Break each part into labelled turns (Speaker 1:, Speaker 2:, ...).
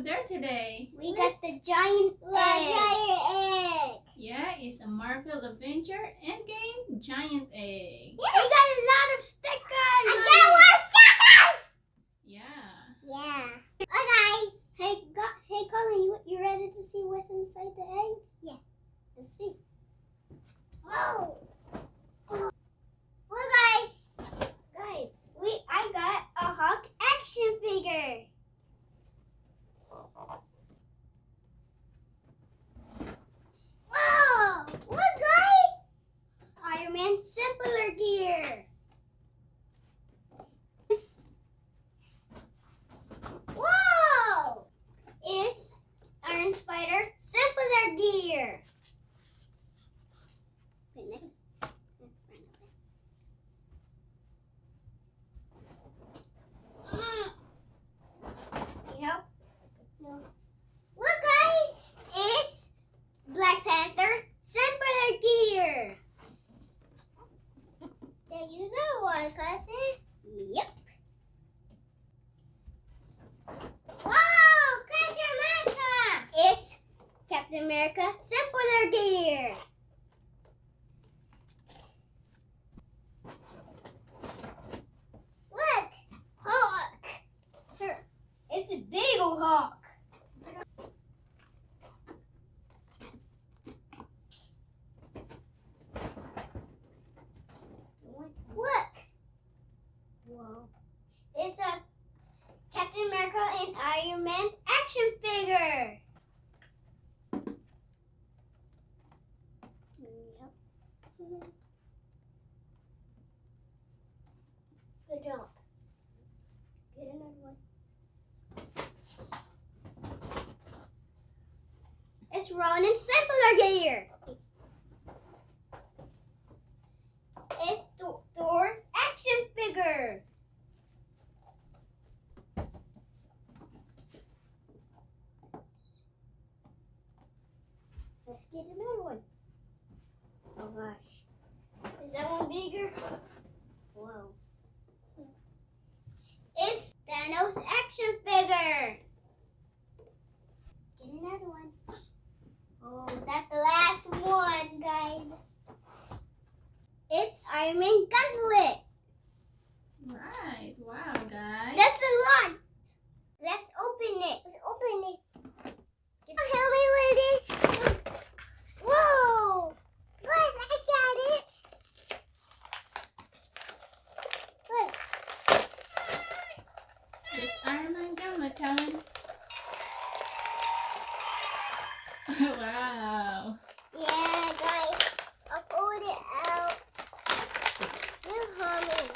Speaker 1: have there today?
Speaker 2: We got the giant egg.
Speaker 1: Yeah, it's a Marvel Avenger Endgame giant egg.
Speaker 2: Yeah. We got a lot of stickers.
Speaker 1: Yeah.
Speaker 2: Yeah. Hi guys. Hey Colin, you ready to see what's inside the egg? Yeah. Let's see. Whoa. Well guys, I got a Hulk action figure. Whoa! Look guys! Iron Man simpler gear. Whoa! It's Iron Spider simpler gear. Yep. No. Look guys! It's Black Panther simpler gear. There you go, one cousin. Yep. Whoa! Captain America! It's Captain America simpler gear. Look! Hulk! It's a big old Hulk. Look! Whoa. It's a Captain America and Iron Man action figure. Yep. Good job. Get another one. It's Ronin simpler gear. It's Thor action figure. Let's get another one. Oh gosh. Is that one bigger? Whoa. It's Thanos action figure. Get another one. Oh, that's the last one, guys. It's Iron Man Gauntlet.
Speaker 1: Right. Wow, guys.
Speaker 2: That's a lot. Let's open it. Let's open it. Help me with it. Whoa! Guys, I got it. Look.
Speaker 1: It's Iron Man Gauntlet, Colin. Wow.
Speaker 2: Yeah, guys. I'll pull it out. You humming.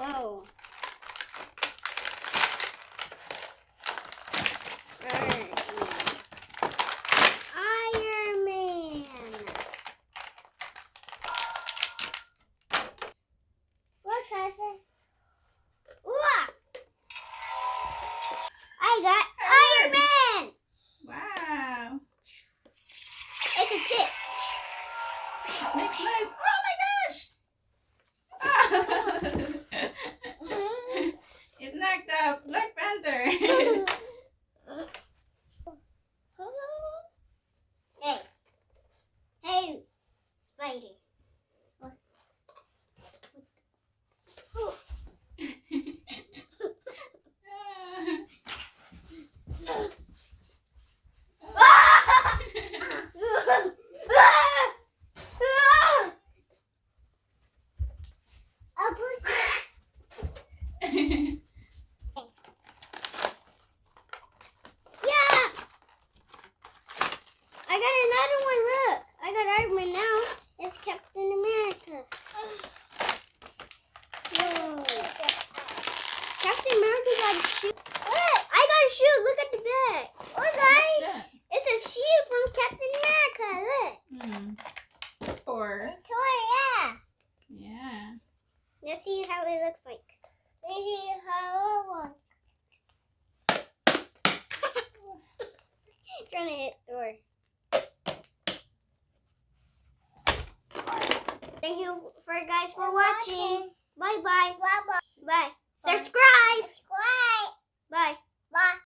Speaker 2: Whoa. Iron Man. Look, cousin. Ooh. I got Iron Man.
Speaker 1: Wow.
Speaker 2: It's a kit.
Speaker 1: Looks nice. Oh my gosh! It knocked out Black Panther.
Speaker 2: Hey, Spidey. I got another one, look. I got Iron Man now. It's Captain America. Whoa. Captain America got a shoe. Look, I got a shoe. Look at the back. Look, guys. It's a shoe from Captain America. Look.
Speaker 1: Or
Speaker 2: Yeah.
Speaker 1: yeah.
Speaker 2: Let's see how it looks like. Let's see how it looks. Trying to hit Thor. Thank you guys for watching. Bye bye. Bye bye. Bye. Subscribe.